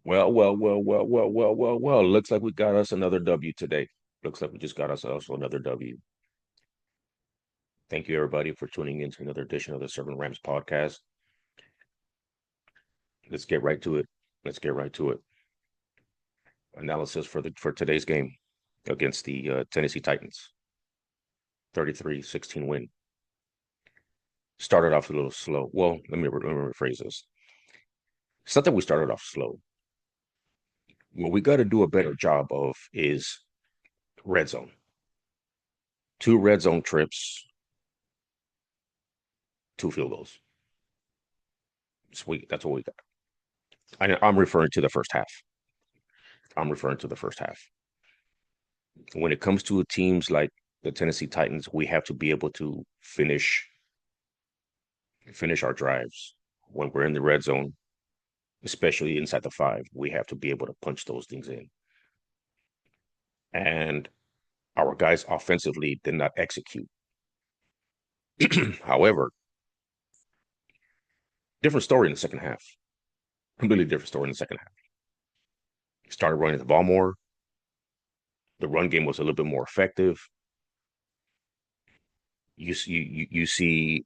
Well. Looks like we got us another W today. Looks like we just got us also another W. Thank you, everybody, for tuning in to another edition of the Servant Rams podcast. Let's get right to it. Let's get right to it. Analysis for today's game against the Tennessee Titans. 33-16 win. Started off a little slow. Well, let me rephrase this. It's not that we started off slow. What we got to do a better job of is red zone. 2 red zone trips, 2 field goals. Sweet. That's what we got. I'm referring to the first half. I'm referring to the first half. When it comes to teams like the Tennessee Titans, we have to be able to finish our drives when we're in the red zone, especially inside the 5. We have to be able to punch those things in. And our guys offensively did not execute. However, different story in the second half. Completely different story in the second half. Started running the ball more. The run game was a little bit more effective. You see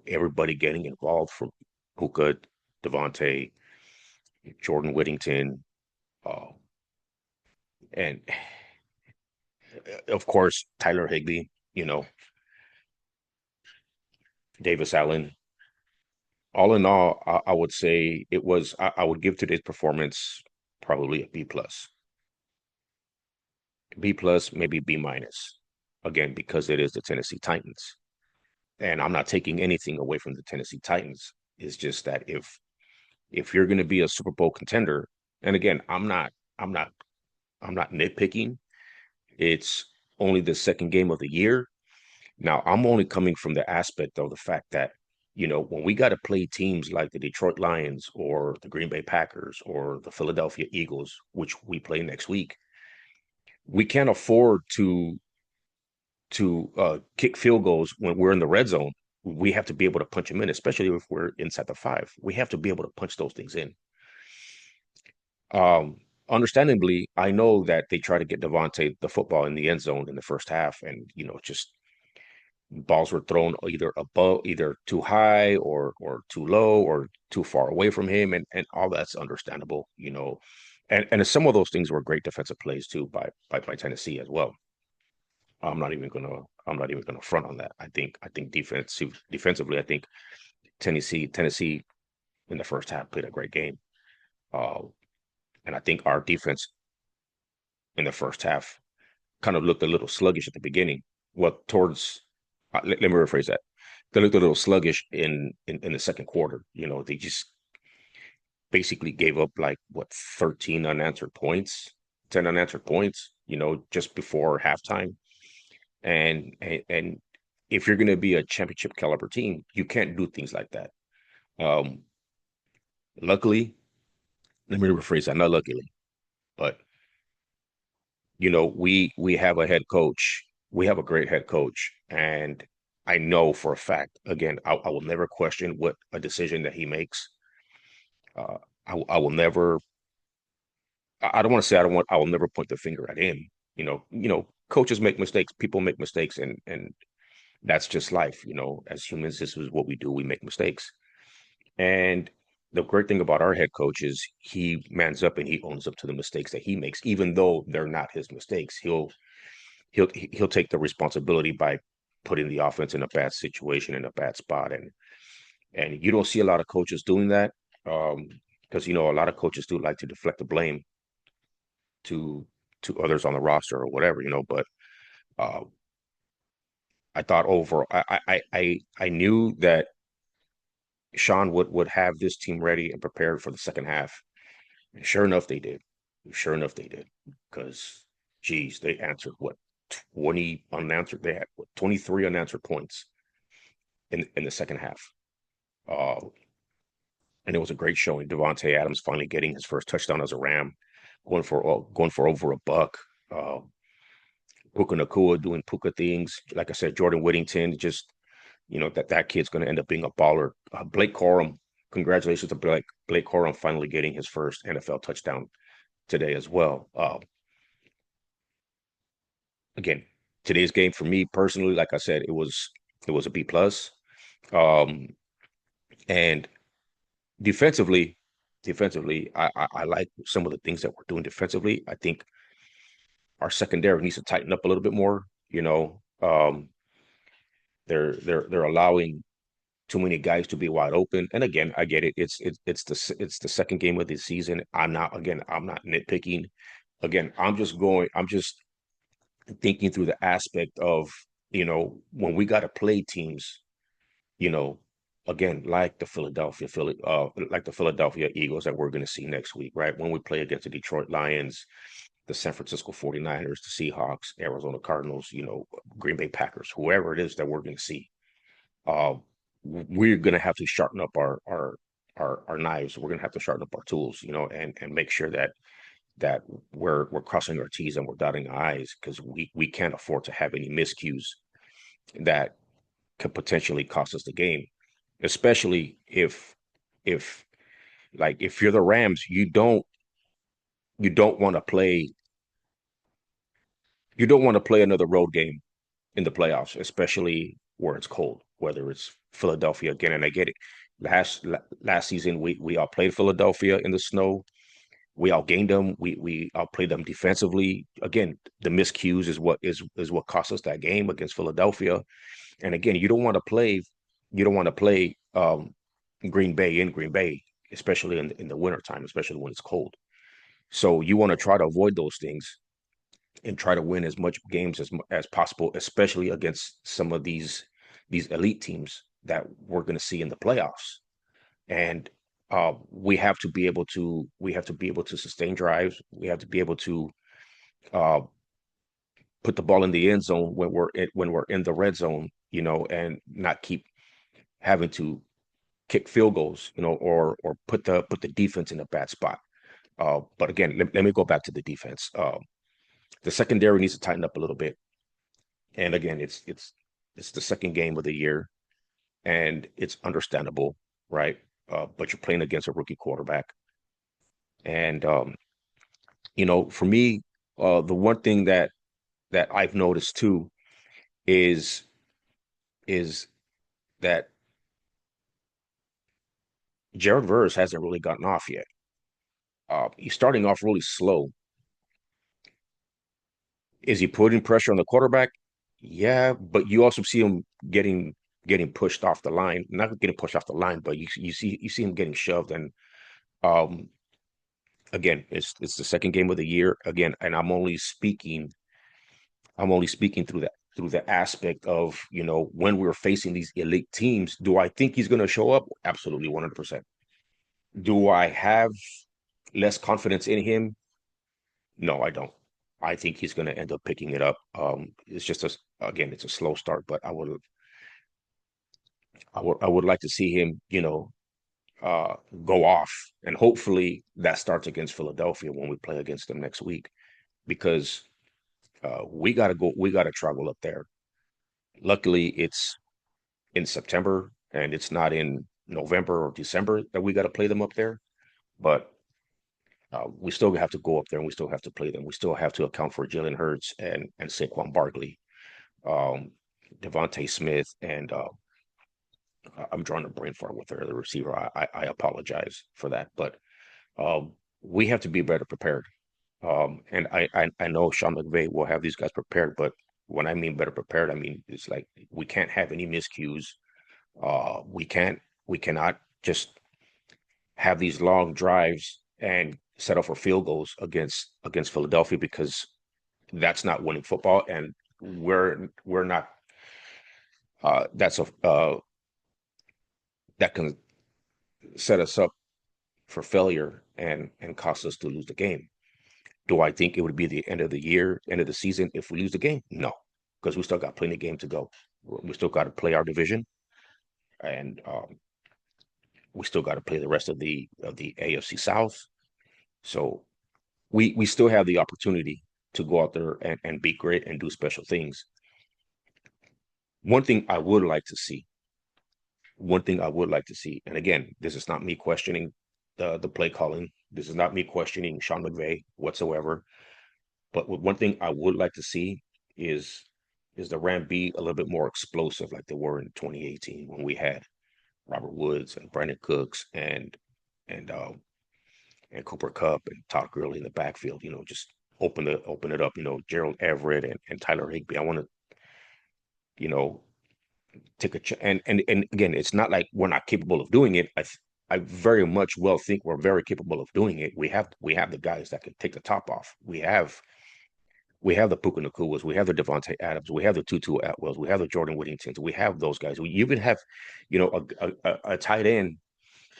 everybody getting involved from Puka, Devontae, Jordan Whittington, uh, and of course Tyler Higbee, Davis Allen. All in all, I would say it was. I would give today's performance probably a B plus, B plus, maybe B minus. Again, because it is the Tennessee Titans, and I'm not taking anything away from the Tennessee Titans. It's just that if you're going to be a Super Bowl contender, and again, I'm not nitpicking. It's only the second game of the year. Now, I'm only coming from the aspect of the fact that, when we got to play teams like the Detroit Lions or the Green Bay Packers or the Philadelphia Eagles, which we play next week, we can't afford to kick field goals when we're in the red zone. We have to be able to punch them in, especially if we're inside the 5. We have to be able to punch those things in. Understandably, I know that they try to get Devontae the football in the end zone in the first half, and just balls were thrown either above, either too high or too low or too far away from him, and all that's understandable, and some of those things were great defensive plays too by Tennessee as well. I'm not even gonna front on that. I think defensively, I think Tennessee in the first half played a great game. Uh, and I think our defense in the first half kind of looked a little sluggish at the beginning. Well, let me rephrase that. They looked a little sluggish in the second quarter. They just basically gave up like what 13 unanswered points, 10 unanswered points, just before halftime. And if you're going to be a championship caliber team, you can't do things like that. Um, Luckily, let me rephrase that. Not luckily, but we have a head coach. We have a great head coach, and I know for a fact. Again, I will never question what a decision that he makes. Uh, I will never. I don't want to say I don't want. I will never point the finger at him. Coaches make mistakes. People make mistakes, and that's just life. As humans, this is what we do. We make mistakes, and the great thing about our head coach is he mans up and he owns up to the mistakes that he makes, even though they're not his mistakes. He'll take the responsibility by putting the offense in a bad situation, in a bad spot, and you don't see a lot of coaches doing that, because a lot of coaches do like to deflect the blame to others on the roster or whatever, but uh, I thought overall, I knew that Sean would have this team ready and prepared for the second half. And sure enough, they did. Sure enough, they did. Because, geez, they answered what 20 unanswered. They had what 23 unanswered points in the second half. Uh, and it was a great showing. Devontae Adams finally getting his first touchdown as a Ram, going for over a buck. Puka Nakua doing Puka things. Like I said, Jordan Whittington just that kid's going to end up being a baller. Blake Corum. congratulations to Blake Corum finally getting his first NFL touchdown today as well. Again, today's game for me personally, like I said, it was a B plus. Um, and defensively, I like some of the things that we're doing defensively. I think our secondary needs to tighten up a little bit more. They're allowing too many guys to be wide open. And again, I get it. It's the second game of the season. I'm not nitpicking. Again, I'm just thinking through the aspect of, when we got to play teams, you know, again, like the Philadelphia Eagles that we're going to see next week, right? When we play against the Detroit Lions, the San Francisco 49ers, the Seahawks, Arizona Cardinals, Green Bay Packers, whoever it is that we're going to see, uh, we're going to have to sharpen up our knives. We're going to have to sharpen up our tools, and make sure that we're crossing our T's and we're dotting our I's, because we can't afford to have any miscues that could potentially cost us the game, especially if if you're the Rams, you don't want to play another road game in the playoffs, especially where it's cold, whether it's Philadelphia again. And I get it. Last season we all played Philadelphia in the snow. We outgained them. We outplayed them defensively. Again, the miscues is what cost us that game against Philadelphia. And again, you don't want to play Green Bay in Green Bay, especially in the wintertime, especially when it's cold. So you want to try to avoid those things and try to win as much games as possible, especially against some of these elite teams that we're going to see in the playoffs. And we have to be able to sustain drives. We have to be able to uh, put the ball in the end zone when we're in the red zone, and not keep having to kick field goals, or put the defense in a bad spot. But again, let me go back to the defense. The secondary needs to tighten up a little bit. And again, it's the second game of the year, and it's understandable, right? But you're playing against a rookie quarterback, and for me, the one thing that I've noticed too is is that Jared Verse hasn't really gotten off yet. He's starting off really slow. Is he putting pressure on the quarterback? Yeah, but you also see him getting pushed off the line. Not getting pushed off the line, but you see him getting shoved. And um, again, it's the second game of the year again, and I'm only speaking through the aspect of, when we're facing these elite teams. Do I think he's going to show up? Absolutely, 100%. Do I have less confidence in him? No, I don't. I think he's going to end up picking it up. It's just again, it's a slow start, but I would like to see him, uh, go off, and hopefully that starts against Philadelphia when we play against them next week, because we got to travel up there. Luckily, it's in September and it's not in November or December that we got to play them up there, but we still have to go up there and we still have to play them. We still have to account for Jalen Hurts and Saquon Barkley, um, Devontae Smith, and I'm drawing a brain fart with the other receiver. I apologize for that, but we have to be better prepared. And I know Sean McVay will have these guys prepared, but when I mean better prepared, I mean it's like we can't have any miscues. We cannot just have these long drives and set up for field goals against Philadelphia, because that's not winning football, and we're not. That can set us up for failure and cost us to lose the game. Do I think it would be the end of the year, end of the season if we lose the game? No, because we still got plenty of game to go. We still got to play our division, and we still got to play the rest of the AFC South. So we still have the opportunity to go out there and be great and do special things. One thing I would like to see one thing I would like to see, and again, this is not me questioning the play calling. This is not me questioning Sean McVay whatsoever. But one thing I would like to see is the Ram be a little bit more explosive like they were in 2018 when we had Robert Woods and Brandon Cooks and and Cooper Cup and Todd Gurley in the backfield. Just open it up. Gerald Everett and Tyler Higbee. I want to you know take a and again, it's not like we're not capable of doing it. I very much well think we're very capable of doing it. We have the guys that can take the top off. We have the Puka Nakuas, we have the Devontae Adams, we have the Tutu Atwells, we have the Jordan Whittingtons, we have those guys. We even have, a tight end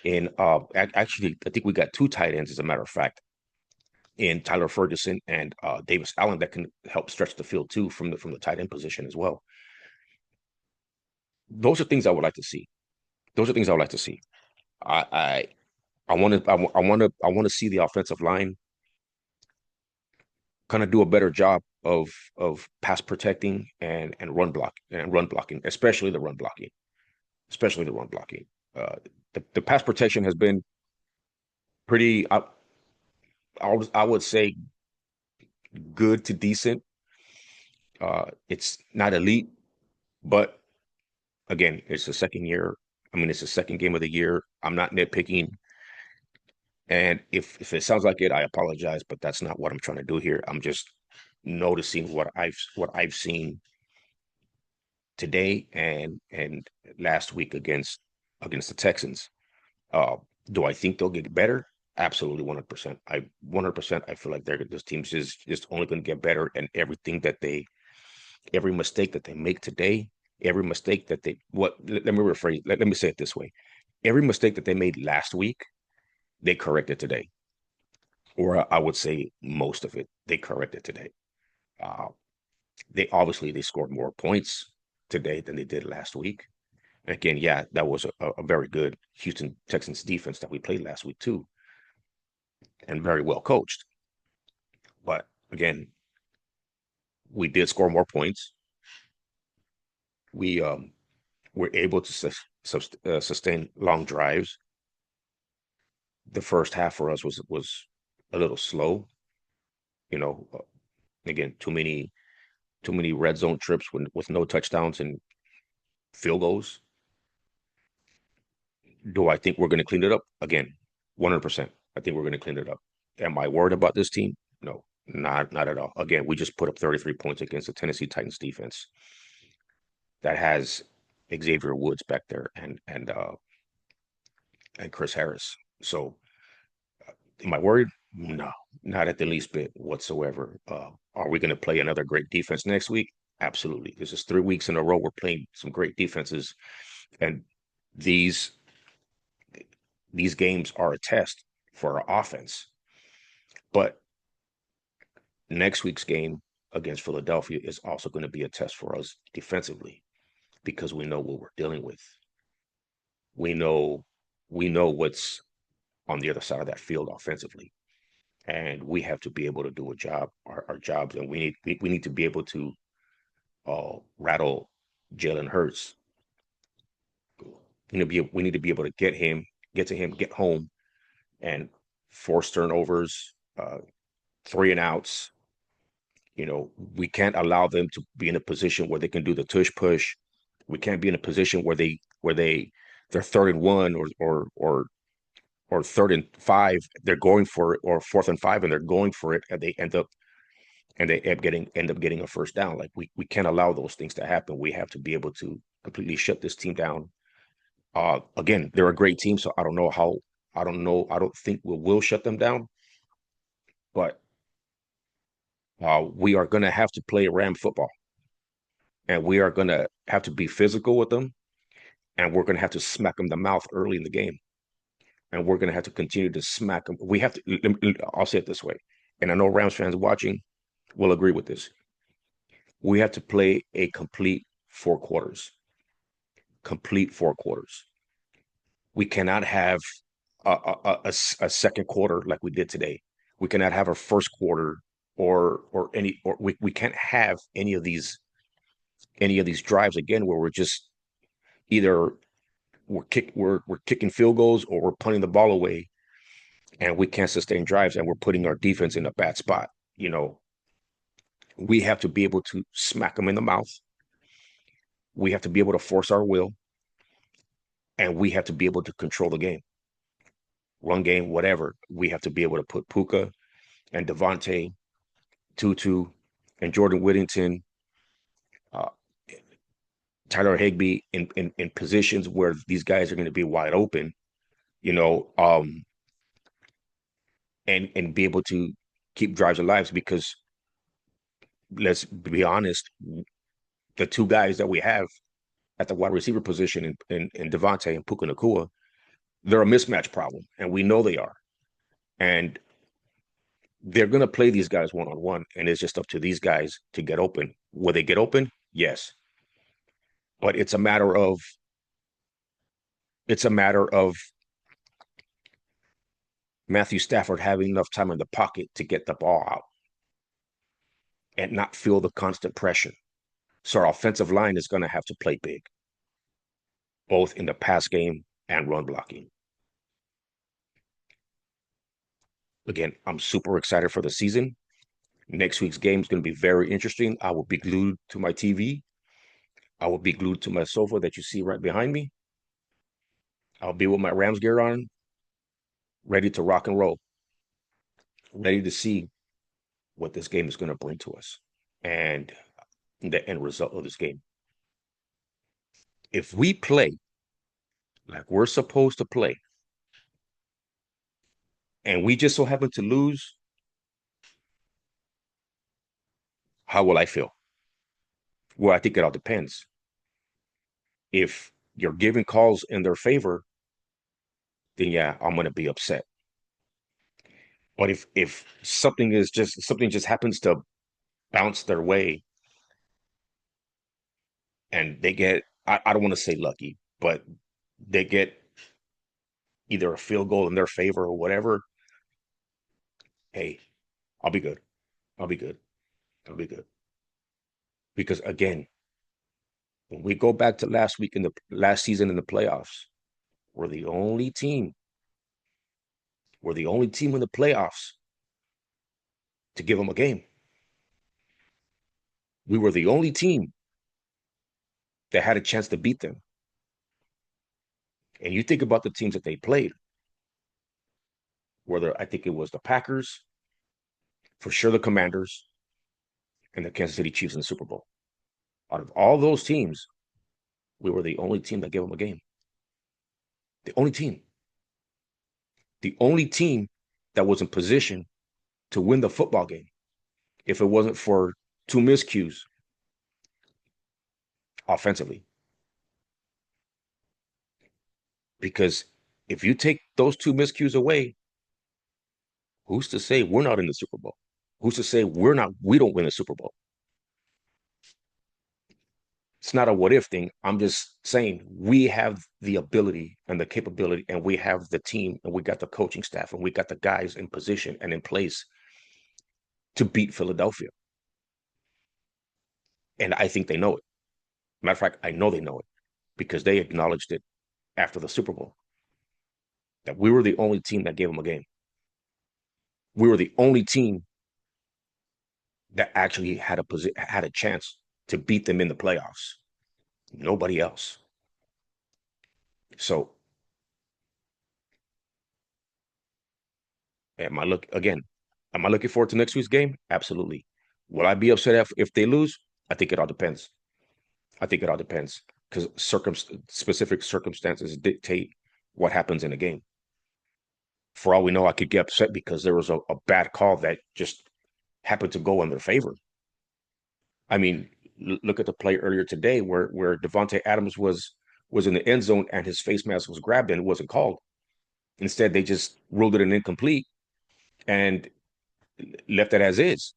in actually I think we got two tight ends as a matter of fact in Tyler Ferguson and Davis Allen that can help stretch the field too from the tight end position as well. Those are things I would like to see. Those are things I would like to see. I I want to I want to see the offensive line kind of do a better job of pass protecting and run blocking, especially the run blocking. Uh, the pass protection has been pretty, I would say, good to decent. It's not elite, but again, it's the second year. I mean, it's the second game of the year. I'm not nitpicking, and if it sounds like it, I apologize, but that's not what I'm trying to do here. I'm just noticing what I've seen today and last week against the Texans. Uh, do I think they'll get better? Absolutely, 100%. 100%. I feel like this team's just only going to get better, and every mistake that they make today, every mistake that they what let me rephrase. Let me say it this way: every mistake that they made last week, they corrected today, or I would say most of it they corrected today. Uh, they scored more points today than they did last week. Again, yeah, that was a very good Houston Texans defense that we played last week too, and very well coached. But again, we did score more points. We were able to sustain long drives. The first half for us was a little slow. You know, again, too many red zone trips with no touchdowns and field goals. Do I think we're going to clean it up? Again, 100%. I think we're going to clean it up. Am I worried about this team? No, not at all. Again, we just put up 33 points against the Tennessee Titans defense that has Xavier Woods back there and Chris Harris. So, am I worried? No, not at the least bit whatsoever. Are we going to play another great defense next week? Absolutely. This is 3 weeks in a row we're playing some great defenses, and these these games are a test for our offense. But next week's game against Philadelphia is also going to be a test for us defensively because we know what we're dealing with. We know what's on the other side of that field offensively, and we have to be able to do our jobs, and we need to be able to rattle Jalen Hurts. We need to be able to get to him, get home, and force turnovers, three and outs. We can't allow them to be in a position where they can do the tush push. We can't be in a position where they're third and one or third and five, they're going for it, or fourth and five and they're going for it, and they end up getting a first down. Like we can't allow those things to happen. We have to be able to completely shut this team down. Again, they're a great team, so I don't think we will shut them down, but we are going to have to play Ram football, and we are going to have to be physical with them, and we're going to have to smack them in the mouth early in the game, and we're going to have to continue to smack them. We have to. I'll say it this way, and I know Rams fans watching will agree with this. We have to play a complete 4 quarters. We cannot have a second quarter like we did today. We cannot have a first quarter or we can't have any of these drives again where we're just either we're kicking field goals or we're punting the ball away, and we can't sustain drives, and we're putting our defense in a bad spot. You know, we have to be able to smack them in the mouth. We have to be able to force our will, and we have to be able to control the game, run game, whatever. We have to be able to put Puka and Devontae, Tutu, and Jordan Whittington, uh, Tyler Higbee in positions where these guys are going to be wide open, you know, and be able to keep drives alive. Because let's be honest, the two guys that we have at the wide receiver position in Devontae and Puka Nacua, they're a mismatch problem, and we know they are. And they're going to play these guys one on one, and it's just up to these guys to get open. Will they get open? Yes, but it's a matter of Matthew Stafford having enough time in the pocket to get the ball out and not feel the constant pressure. So our offensive line is going to have to play big, both in the pass game and run blocking. Again, I'm super excited for the season. Next week's game is going to be very interesting. I will be glued to my TV. I will be glued to my sofa that you see right behind me. I'll be with my Rams gear on, ready to rock and roll, ready to see what this game is going to bring to us and the end result of this game. If we play like we're supposed to play, and we just so happen to lose, how will I feel? Well, I think it all depends. If you're giving calls in their favor, then yeah, I'm going to be upset. But if something just happens to bounce their way and they get, I don't want to say lucky, but they get either a field goal in their favor or whatever, hey, I'll be good. I'll be good. I'll be good. Because again, when we go back to last week in the last season in the playoffs, we're the only team. We're the only team in the playoffs to give them a game. We were the only team that had a chance to beat them. And you think about the teams that they played, whether I think it was the Packers, for sure the Commanders, and the Kansas City Chiefs in the Super Bowl. Out of all those teams, we were the only team that gave them a game. The only team. The only team that was in position to win the football game if it wasn't for two miscues offensively. Because if you take those two miscues away, who's to say we're not in the Super Bowl? Who's to say we don't win the Super Bowl? It's not a what if thing. I'm just saying we have the ability and the capability, and we have the team, and we got the coaching staff, and we got the guys in position and in place to beat Philadelphia. And I think they know it. Matter of fact, I know they know it because they acknowledged it after the Super Bowl that we were the only team that gave them a game. We were the only team that actually had a chance to beat them in the playoffs. Nobody else. So, am I look again? Am I looking forward to next week's game? Absolutely. Will I be upset if they lose? I think it all depends. I think it all depends because specific circumstances dictate what happens in a game. For all we know, I could get upset because there was a bad call that just happened to go in their favor. I mean, look at the play earlier today where Devontae Adams was in the end zone and his face mask was grabbed and it wasn't called. Instead, they just ruled it an incomplete and left it as is.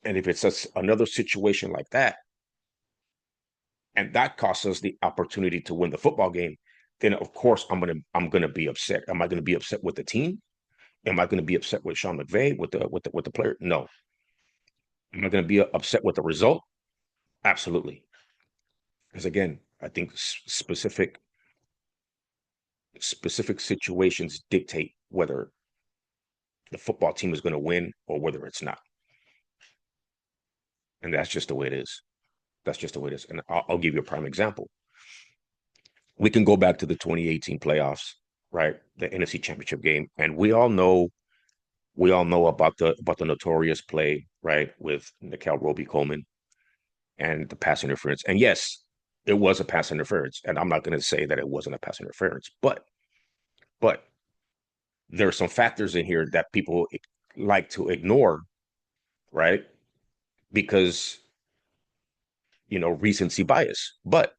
And if it's another situation like that, and that costs us the opportunity to win the football game, then of course I'm gonna be upset. Am I gonna be upset with the team? Am I gonna be upset with Sean McVay with the player? No. Am I gonna be upset with the result? Absolutely. Because again, I think specific situations dictate whether the football team is going to win or whether it's not. And that's just the way it is. That's just the way it is. And I'll give you a prime example. We can go back to the 2018 playoffs, right? The NFC Championship game, and we all know about the notorious play, right, with Nikel Roby Coleman and the pass interference. And yes, it was a pass interference, and I'm not going to say that it wasn't a pass interference, but there are some factors in here that people like to ignore, right? Because recency bias. But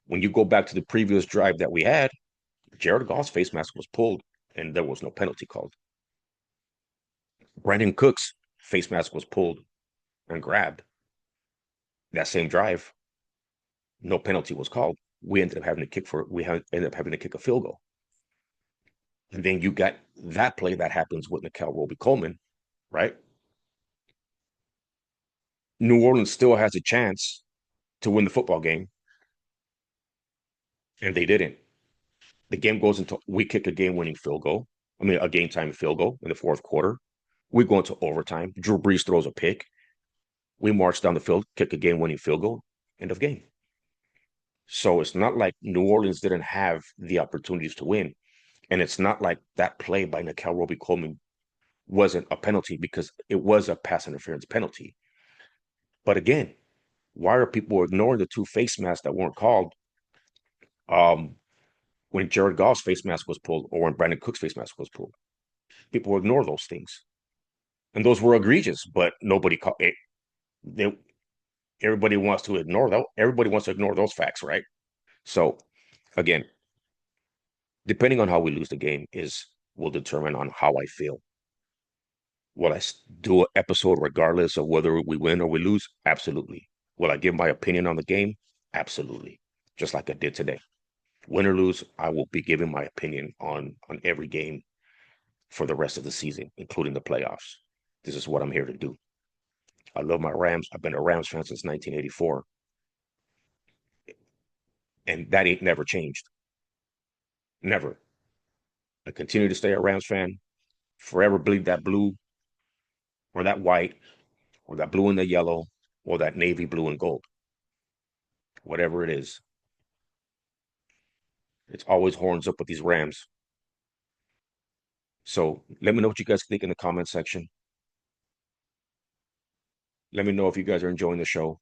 when you go back to the previous drive that we had, Jared Goff's face mask was pulled, and there was no penalty called. Brandon Cook's face mask was pulled and grabbed that same drive. No penalty was called. We ended up having to kick a field goal. And then you got that play that happens with Nikel Roby Coleman, right? New Orleans still has a chance to win the football game, and they didn't. The game goes into we kick a game-winning field goal. I mean, a game-time field goal in the fourth quarter. We go into overtime. Drew Brees throws a pick. We march down the field, kick a game-winning field goal. End of game. So it's not like New Orleans didn't have the opportunities to win. And it's not like that play by Nikel Roby Coleman wasn't a penalty because it was a pass interference penalty. But again, why are people ignoring the two face masks that weren't called um, when Jared Goff's face mask was pulled or when Brandon Cook's face mask was pulled? People ignore those things. And those were egregious, but nobody caught it. They, everybody wants to ignore that. Everybody wants to ignore those facts, right? So again, depending on how we lose the game will determine on how I feel. Will I do an episode regardless of whether we win or we lose? Absolutely. Will I give my opinion on the game? Absolutely. Just like I did today. Win or lose, I will be giving my opinion on every game for the rest of the season, including the playoffs. This is what I'm here to do. I love my Rams. I've been a Rams fan since 1984, and that ain't never changed. Never. I continue to stay a Rams fan. Forever bleed that blue or that white or that blue and the yellow or that navy blue and gold. Whatever it is, it's always horns up with these Rams. So let me know what you guys think in the comment section. Let me know if you guys are enjoying the show.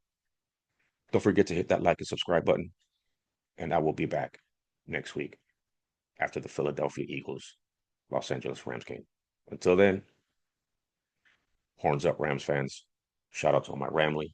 Don't forget to hit that like and subscribe button. And I will be back next week after the Philadelphia Eagles Los Angeles Rams game. Until then, horns up, Rams fans. Shout out to all my Ramley